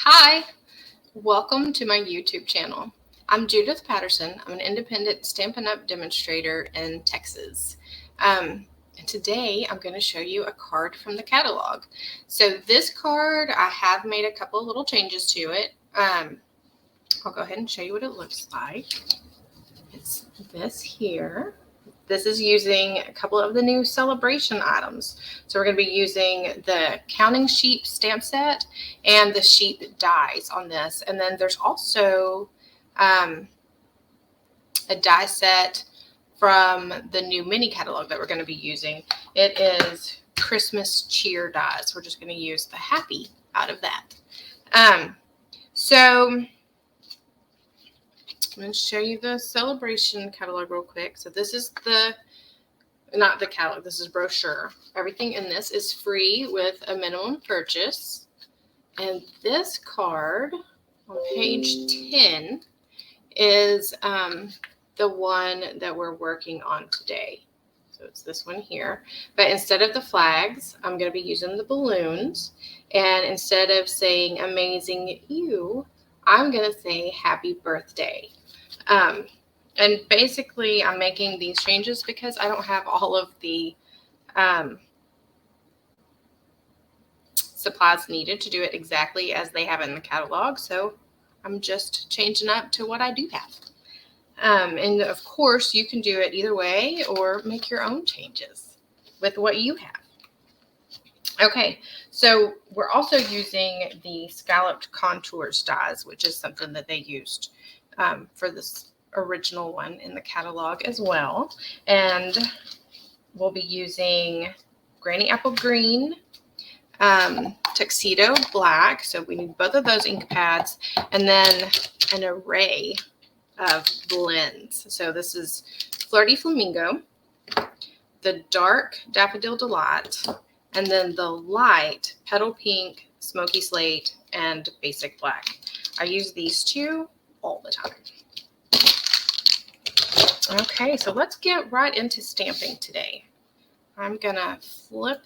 Hi, welcome to my YouTube channel. I'm Judith Patterson. I'm an independent Stampin' Up! Demonstrator in Texas. And today I'm going to show you a card from the catalog. So this card, I have made a couple of little changes to it. I'll go ahead and show you what it looks like. It's this here. This is using a couple of the new Sale-a-bration items. So we're going to be using the counting sheep stamp set and the sheep dies on this. And then there's also a die set from the new mini catalog that we're going to be using. It is Christmas cheer dies. We're just going to use the happy out of that. So I'm going to show you the Sale-a-bration catalog real quick. So this is not the catalog, this is brochure. Everything in this is free with a minimum purchase. And this card on page 10 is the one that we're working on today. So it's this one here. But instead of the flags, I'm going to be using the balloons. And instead of saying amazing you, I'm going to say happy birthday. And basically, I'm making these changes because I don't have all of the supplies needed to do it exactly as they have it in the catalog. So I'm just changing up to what I do have. And of course, you can do it either way or make your own changes with what you have. Okay, so we're also using the Scalloped contours dies, which is something that they used for this original one in the catalog as well. And we'll be using Granny Apple Green, Tuxedo Black, so we need both of those ink pads, and then an array of blends. So this is Flirty Flamingo, the dark Daffodil Delight, and then the light Petal Pink, Smoky Slate, and Basic Black. I use these two all the time. Okay, so let's get right into stamping today. I'm gonna flip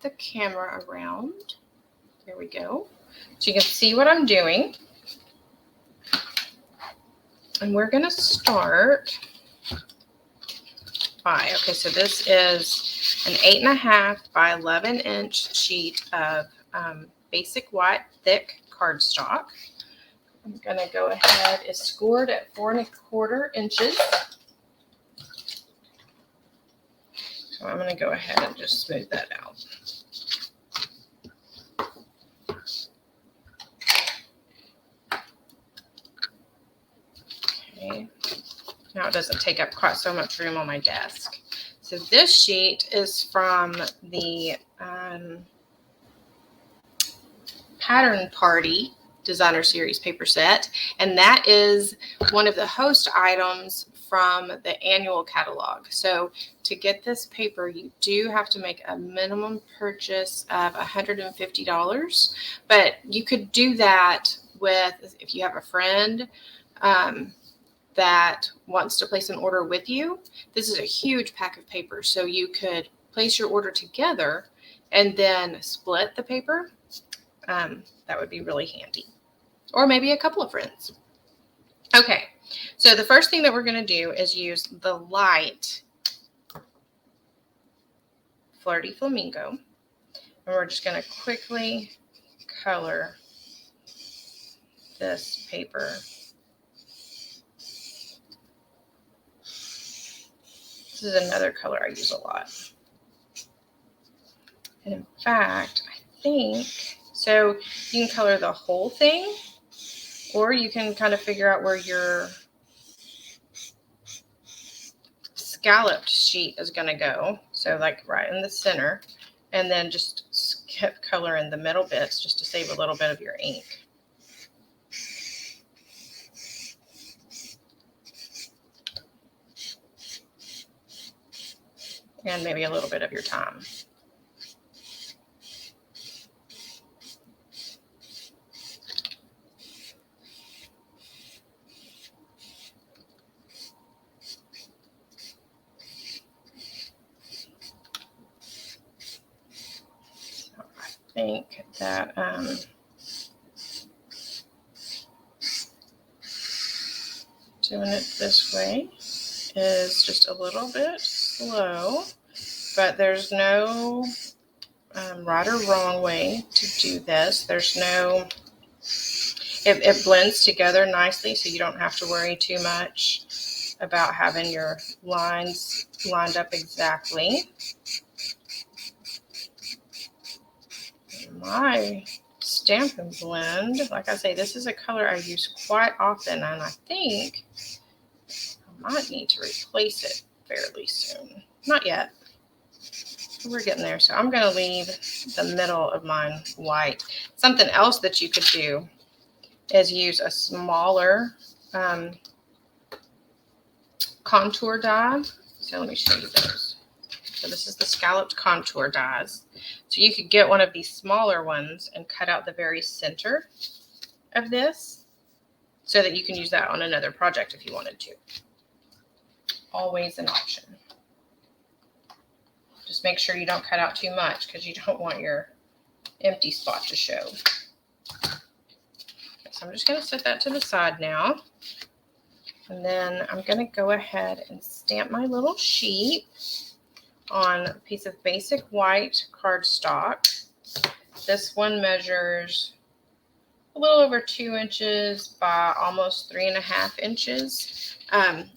the camera around. There we go. So you can see what I'm doing. And we're gonna start by, okay, so this is an 8.5 by 11 inch sheet of basic white thick cardstock. I'm gonna go ahead, it's scored at 4¼ inches. So I'm going to go ahead and just smooth that out. Okay. Now it doesn't take up quite so much room on my desk. So this sheet is from the Pattern Party Designer Series paper set, and that is one of the host items from the annual catalog. So to get this paper, you do have to make a minimum purchase of $150, but you could do that with, if you have a friend that wants to place an order with you. This is a huge pack of paper, so you could place your order together and then split the paper. That would be really handy. Or maybe a couple of friends. Okay, so the first thing that we're going to do is use the light Flirty Flamingo. And we're just going to quickly color this paper. This is another color I use a lot. And in fact, I think, so you can color the whole thing, or you can kind of figure out where your scalloped sheet is going to go. So like right in the center, and then just skip color in the middle bits just to save a little bit of your ink. And maybe a little bit of your time. So I think that doing it this way is just a little bit slow, but there's no right or wrong way to do this. There's no, it blends together nicely, so you don't have to worry too much about having your lines lined up exactly. My Stampin' Blend, like I say, this is a color I use quite often, and I think I might need to replace it fairly soon. Not yet. We're getting there. So I'm going to leave the middle of mine white. Something else that you could do is use a smaller contour die. So let me show you those. So this is the scalloped contour dies. So you could get one of these smaller ones and cut out the very center of this so that you can use that on another project if you wanted to. Always an option. Just make sure you don't cut out too much because you don't want your empty spot to show. So I'm just going to set that to the side now. And then I'm going to go ahead and stamp my little sheep on a piece of basic white cardstock. This one measures a little over 2 inches by almost 3.5 inches.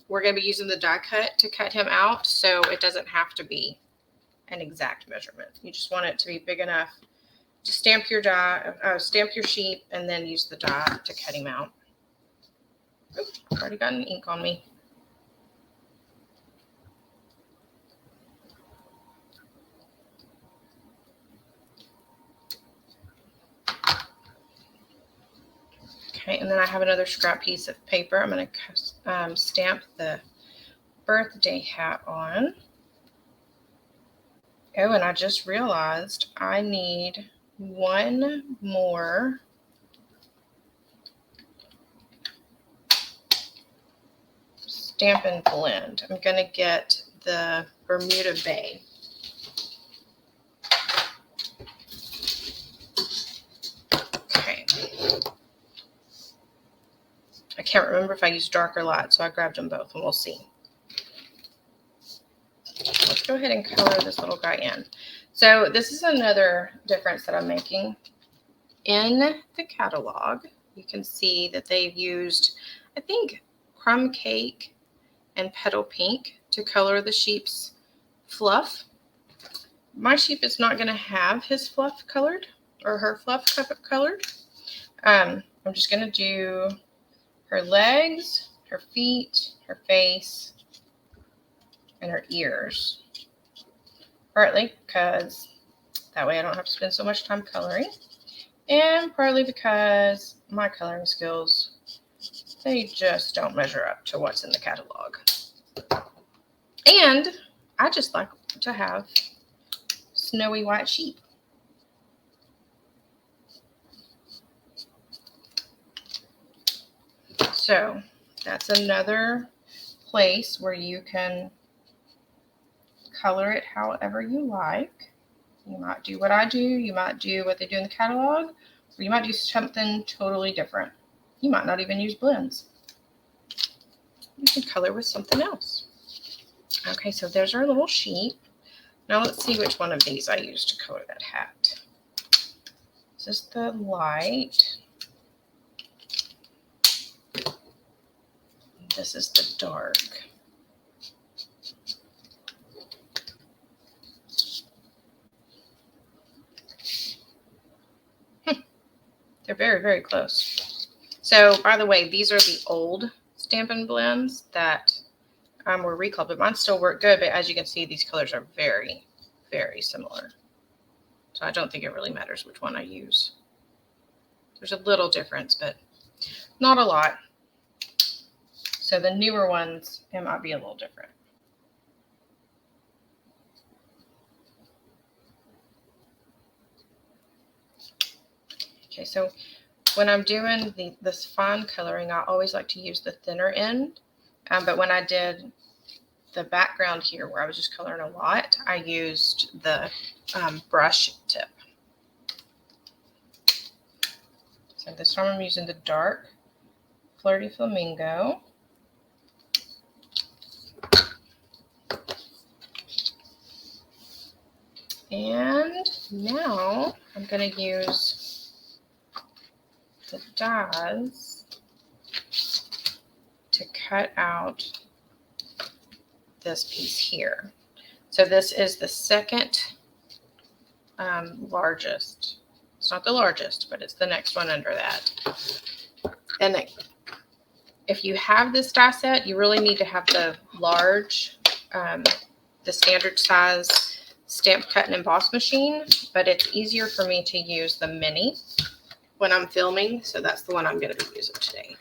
We're going to be using the die cut to cut him out, so it doesn't have to be an exact measurement. You just want it to be big enough to stamp your die, stamp your sheep, and then use the die to cut him out. Oops, already got an ink on me. Okay, and then I have another scrap piece of paper. I'm going to stamp the birthday hat on. Oh, and I just realized I need one more Stampin' Blend. I'm going to get the Bermuda Bay. Okay. I can't remember if I used dark or light, so I grabbed them both and we'll see. Let's go ahead and color this little guy in. So this is another difference that I'm making. In the catalog, you can see that they've used, I think, crumb cake and petal pink to color the sheep's fluff. My sheep is not going to have his fluff colored or her fluff colored. I'm just going to do her legs, her feet, her face, and her ears. Partly because that way I don't have to spend so much time coloring. And partly because my coloring skills, they just don't measure up to what's in the catalog. And I just like to have snowy white sheep. So that's another place where you can color it however you like. You might do what I do, you might do what they do in the catalog, or you might do something totally different. You might not even use blends. You can color with something else. Okay, so there's our little sheep. Now let's see which one of these I use to color that hat. This is the light. This is the dark. They're very, very close. So, by the way, these are the old Stampin' Blends that were recalled, but mine still work good. But as you can see, these colors are very, very similar. So I don't think it really matters which one I use. There's a little difference, but not a lot. So the newer ones, it might be a little different. Okay, so when I'm doing this fine coloring, I always like to use the thinner end. But when I did the background here where I was just coloring a lot, I used the brush tip. So this time I'm using the dark Flirty Flamingo. And now I'm going to use the dies to cut out this piece here. So this is the second largest. It's not the largest, but it's the next one under that. And if you have this die set, you really need to have the large, the standard size stamp cut and emboss machine, but it's easier for me to use the mini when I'm filming, so that's the one I'm going to be using today.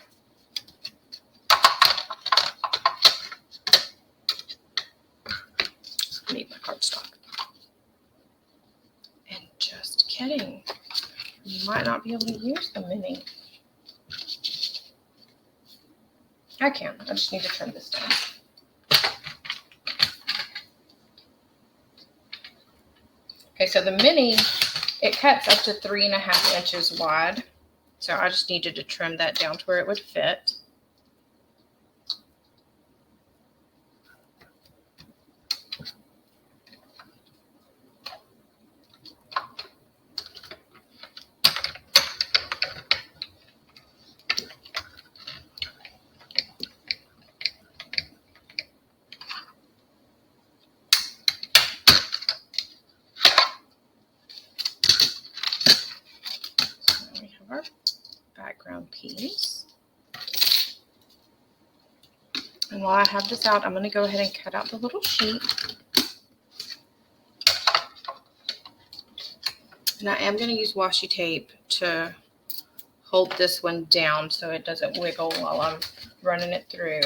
I need my cardstock. And just kidding, you might not be able to use the mini. I can. I just need to turn this down. Okay, so the mini, it cuts up to 3.5 inches wide. So I just needed to trim that down to where it would fit. Our background piece. And while I have this out, I'm going to go ahead and cut out the little sheet. And I am going to use washi tape to hold this one down so it doesn't wiggle while I'm running it through.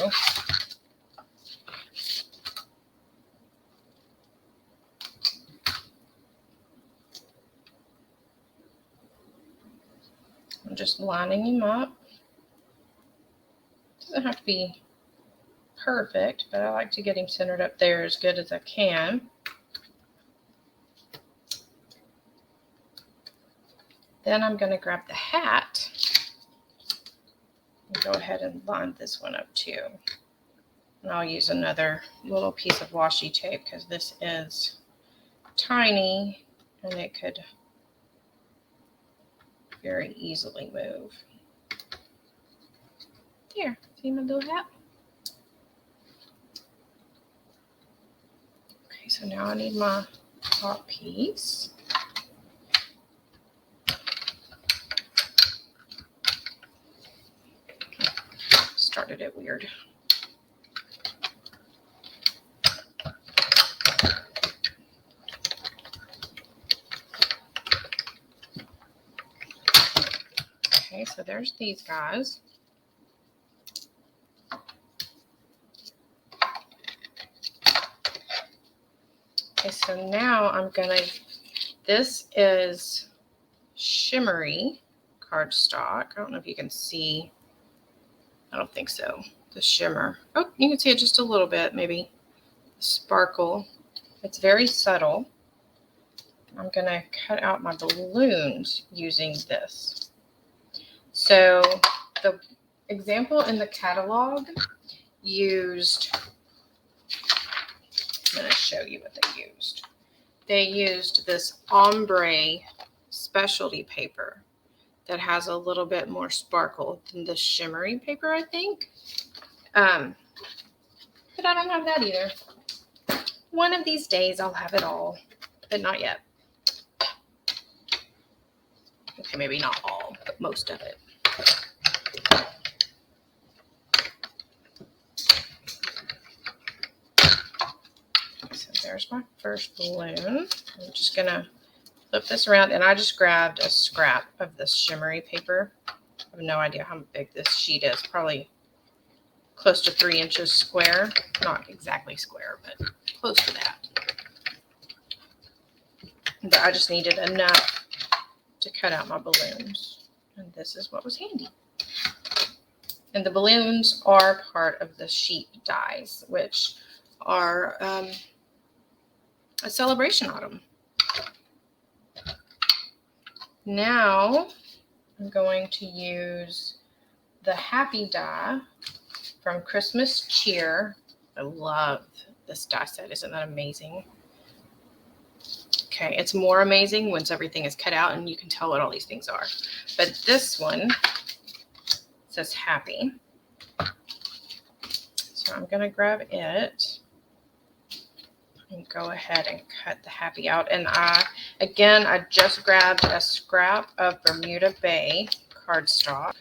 I'm just lining him up. Doesn't have to be perfect, but I like to get him centered up there as good as I can. Then I'm going to grab the hat and go ahead and line this one up too. And I'll use another little piece of washi tape because this is tiny and it could very easily move. Here, see my little hat? Okay, so now I need my top piece. Started it weird. Okay, so there's these guys. Okay, so now I'm gonna, this is shimmery cardstock. I don't know if you can see. I don't think so. The shimmer. Oh, you can see it just a little bit, maybe sparkle. It's very subtle. I'm going to cut out my balloons using this. So the example in the catalog used, I'm going to show you what they used. They used this ombre specialty paper that has a little bit more sparkle than the shimmery paper, I think. But I don't have that either. One of these days I'll have it all, but not yet. Okay, maybe not all, but most of it. So there's my first balloon. I'm just gonna flip this around, and I just grabbed a scrap of this shimmery paper. I have no idea how big this sheet is, probably close to 3 inches square. Not exactly square, but close to that. But I just needed enough to cut out my balloons. And this is what was handy. And the balloons are part of the sheet dies, which are a celebration item. Now I'm going to use the happy die from Christmas Cheer. I love this die set. Isn't that amazing? Okay, it's more amazing once everything is cut out and you can tell what all these things are. But this one says happy. So I'm going to grab it and go ahead and cut the happy out. And I just grabbed a scrap of Bermuda Bay cardstock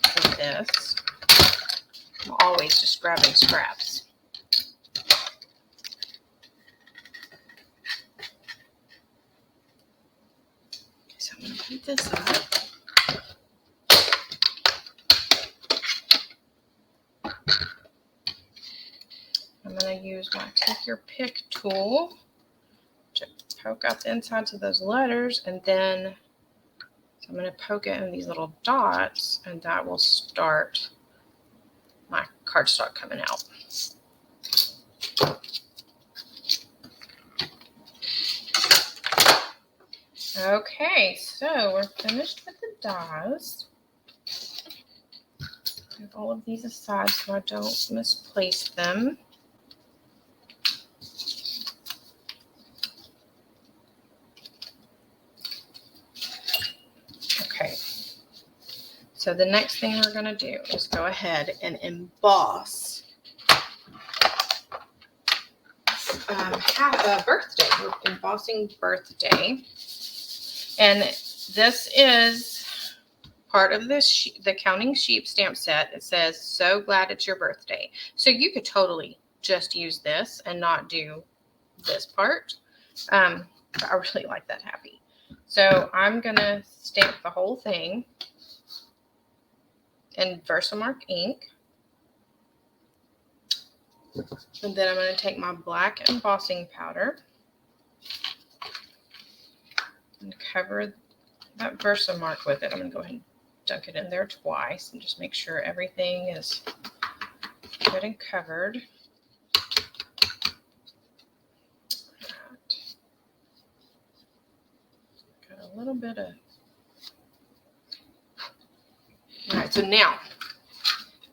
for this. I'm always just grabbing scraps. So I'm going to put this up. I'm going to use my Take Your Pick tool to poke out the insides of those letters, and then so I'm going to poke it in these little dots, and that will start my cardstock coming out. Okay, so we're finished with the dies. Move all of these aside so I don't misplace them. Okay, so the next thing we're going to do is go ahead and emboss a birthday. We're embossing birthday. And this is part of this the Counting Sheep stamp set. It says, "So glad it's your birthday." So you could totally just use this and not do this part. But I really like that happy. So I'm going to stamp the whole thing in Versamark ink. And then I'm going to take my black embossing powder and cover that Versamark with it. I'm going to go ahead and dunk it in there twice and just make sure everything is good and covered. Right. Got a little bit of... All right, so now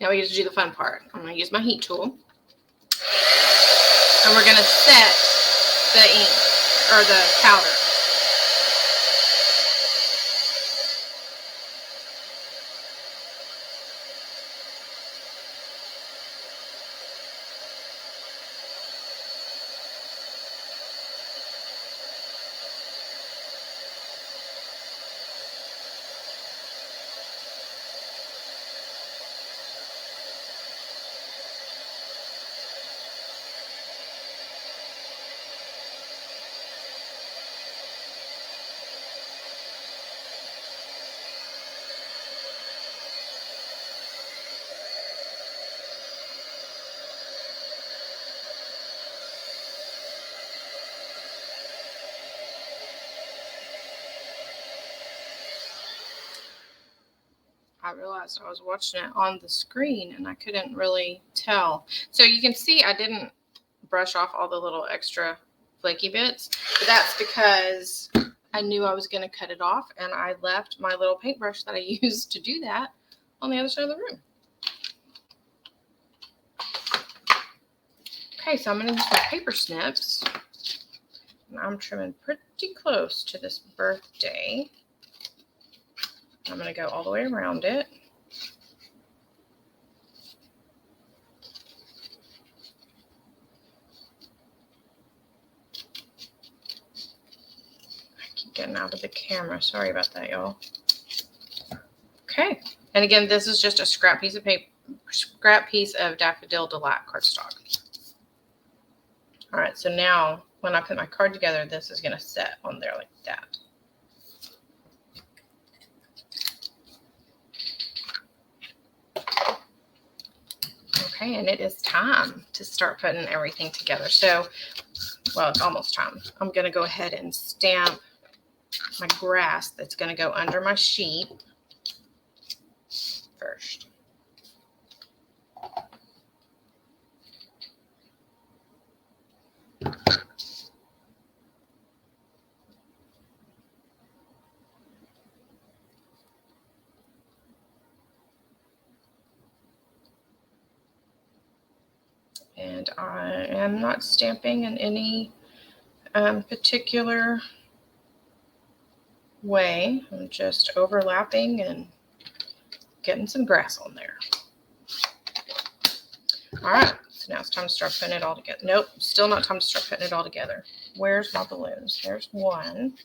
we get to do the fun part. I'm going to use my heat tool. And we're going to set the ink, or the powder. I realized I was watching it on the screen and I couldn't really tell. So you can see I didn't brush off all the little extra flaky bits, but that's because I knew I was going to cut it off, and I left my little paintbrush that I used to do that on the other side of the room. Okay, so I'm going to use my paper snips, and I'm trimming pretty close to this birthday. I'm going to go all the way around it. I keep getting out of the camera. Sorry about that, y'all. Okay. And again, this is just a scrap piece of paper, scrap piece of Daffodil Delight cardstock. All right, so now when I put my card together, this is going to set on there like that. Okay, and it is time to start putting everything together. So, well, it's almost time. I'm going to go ahead and stamp my grass that's going to go under my sheet first. And I am not stamping in any particular way. I'm just overlapping and getting some grass on there. All right, so now it's time to start putting it all together. Nope, still not time to start putting it all together. Where's my balloons? There's one.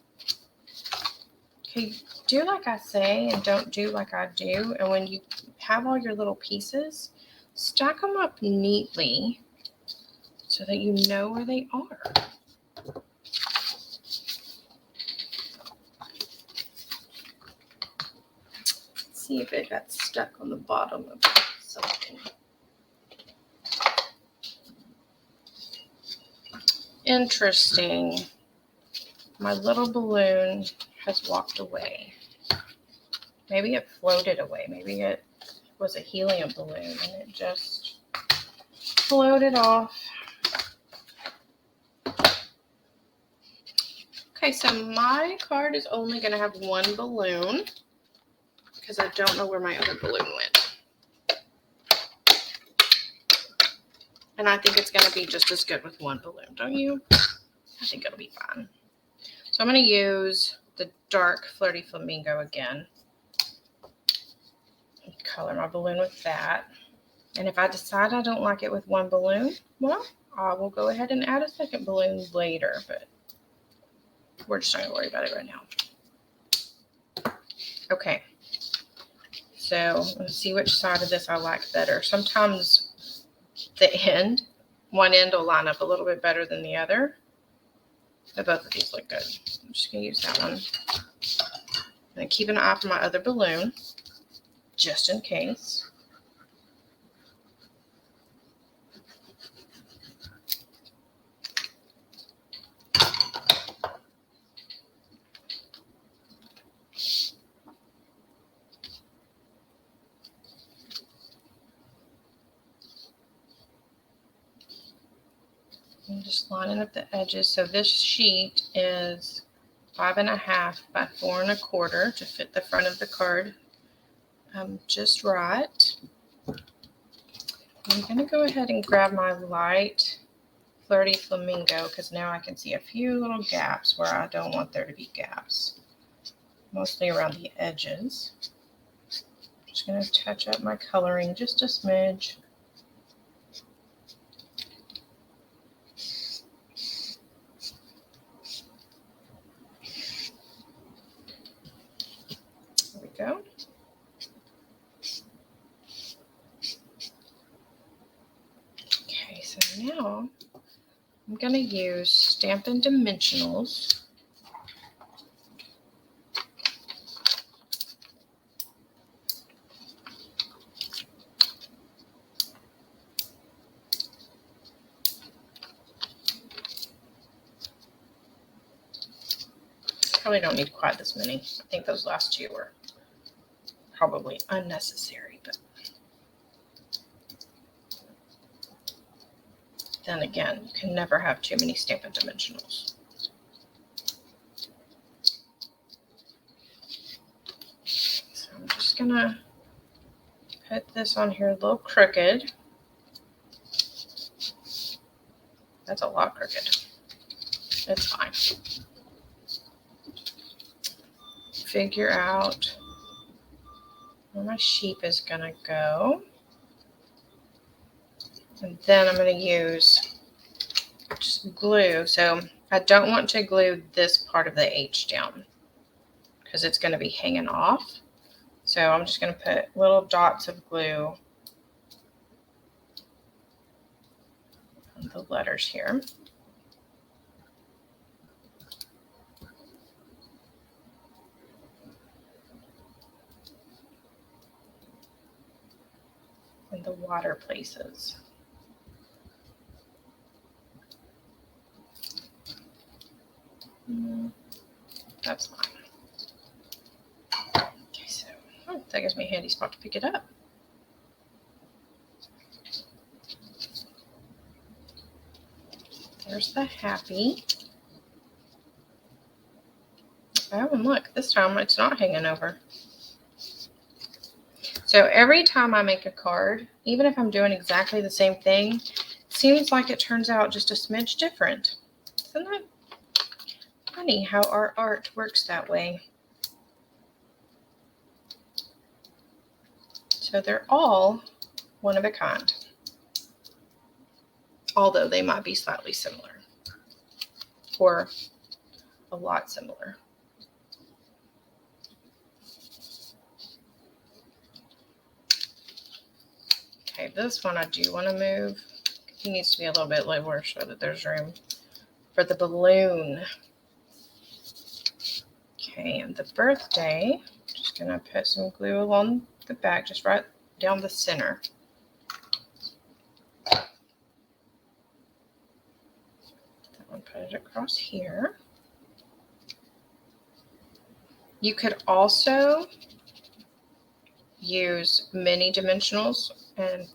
Okay, do like I say and don't do like I do. And when you have all your little pieces, stack them up neatly so that you know where they are. Let's see if it got stuck on the bottom of something. Interesting. My little balloon has walked away. Maybe it floated away. Maybe it was a helium balloon and it just floated off. Okay, so my card is only going to have one balloon because I don't know where my other balloon went. And I think it's going to be just as good with one balloon, don't you? I think it'll be fine. So I'm going to use the dark Flirty Flamingo again. Color my balloon with that. And if I decide I don't like it with one balloon, well, I will go ahead and add a second balloon later, but we're just not going to worry about it right now. Okay, so let's see which side of this I like better. Sometimes one end will line up a little bit better than the other, but both of these look good. I'm just going to use that one. And keep an eye for my other balloon, just in case. I'm just lining up the edges. So this sheet is 5.5 by 4 1/4 to fit the front of the card just right. I'm going to go ahead and grab my light Flirty Flamingo because now I can see a few little gaps where I don't want there to be gaps, mostly around the edges. Just going to touch up my coloring just a smidge. There we go. Okay, so now I'm going to use Stampin' Dimensionals. Probably don't need quite this many. I think those last two were probably unnecessary, but then again, you can never have too many Stampin' Dimensionals. So I'm just gonna put this on here a little crooked. That's a lot crooked. It's fine. Figure out where my sheep is gonna go. And then I'm going to use just glue. So I don't want to glue this part of the H down because it's going to be hanging off. So I'm just going to put little dots of glue on the letters here. And the water places. That's fine. Okay, so that gives me a handy spot to pick it up. There's the happy. Oh, and look, this time it's not hanging over. So every time I make a card, even if I'm doing exactly the same thing, it seems like it turns out just a smidge different. Isn't that funny how our art works that way. So they're all one of a kind, although they might be slightly similar or a lot similar. Okay, this one I do want to move. He needs to be a little bit lower so that there's room for the balloon. Okay, and the birthday, I'm just going to put some glue along the back, just right down the center. That one, put it across here. You could also use mini dimensionals and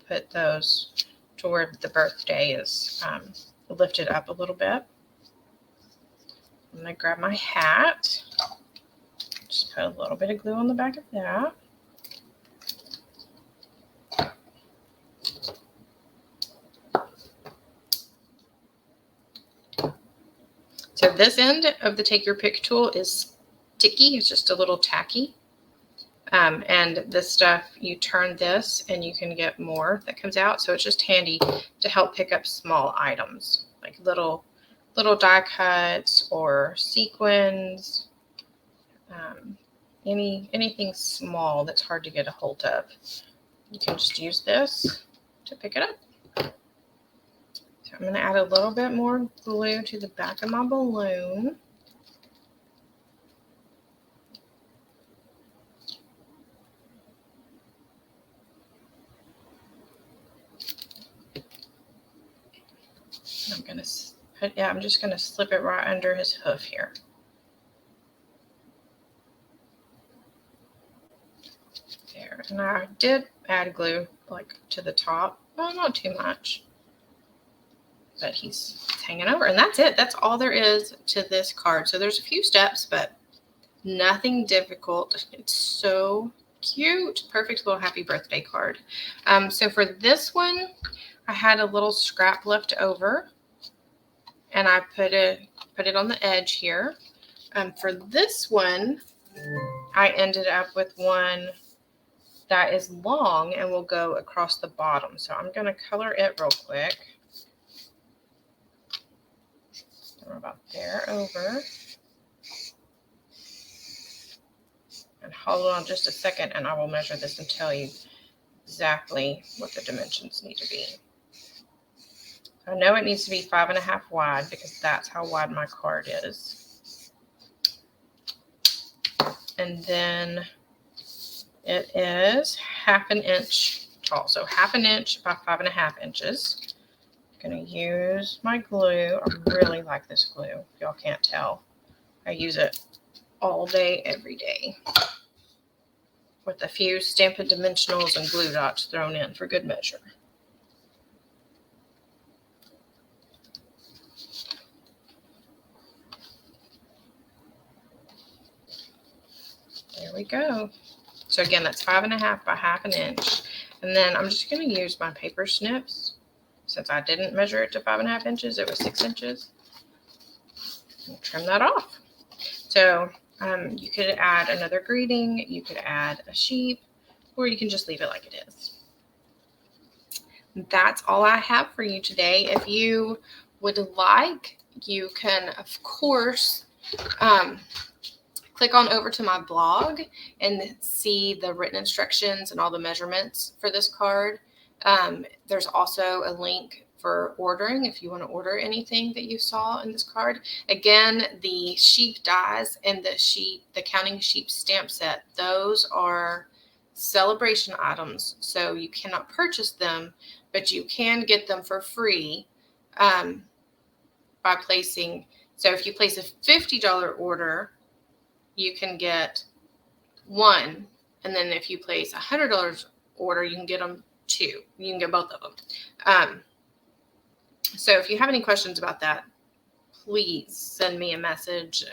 put those to where the birthday is lifted up a little bit. I'm going to grab my hat. Just put a little bit of glue on the back of that. So this end of the Take Your Pick tool is sticky. It's just a little tacky. And this stuff, you turn this and you can get more that comes out. So it's just handy to help pick up small items, like little die cuts or sequins, anything small that's hard to get a hold of. You can just use this to pick it up. So I'm going to add a little bit more glue to the back of my balloon. I'm just going to slip it right under his hoof here. There, and I did add glue like to the top. Well, not too much, but he's hanging over, and that's it. That's all there is to this card. So there's a few steps, but nothing difficult. It's so cute. Perfect little happy birthday card. So for this one, I had a little scrap left over, and I put it on the edge here. For this one, I ended up with one that is long and will go across the bottom. So I'm going to color it real quick. We're about there over. And hold on just a second, and I will measure this and tell you exactly what the dimensions need to be. I know it needs to be 5.5 wide because that's how wide my card is. And then it is 1/2 inch tall. So 1/2 inch by 5.5 inches. I'm going to use my glue. I really like this glue. If y'all can't tell, I use it all day, every day, with a few Stampin' Dimensionals and glue dots thrown in for good measure. There we go. So again, that's 5.5 by 1/2 inch. And then I'm just going to use my paper snips. Since I didn't measure it to 5.5 inches, it was 6 inches. And trim that off. So you could add another greeting, you could add a sheep, or you can just leave it like it is. That's all I have for you today. If you would like, you can, of course, click on over to my blog and see the written instructions and all the measurements for this card. There's also a link for ordering if you want to order anything that you saw in this card. Again, the sheep dies and the counting sheep stamp set, those are celebration items, so you cannot purchase them, but you can get them for free by placing. So if you place a $50 order, you can get one, and then if you place a $100 order, you can get them two. You can get both of them. So if you have any questions about that, please send me a message.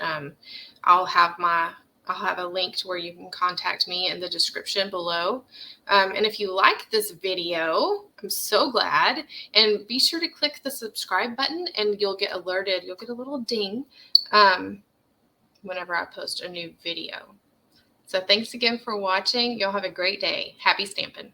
I'll have my I'll have a link to where you can contact me in the description below. And if you like this video, I'm so glad. And be sure to click the subscribe button and you'll get alerted. You'll get a little ding whenever I post a new video. So thanks again for watching. Y'all have a great day. Happy stamping.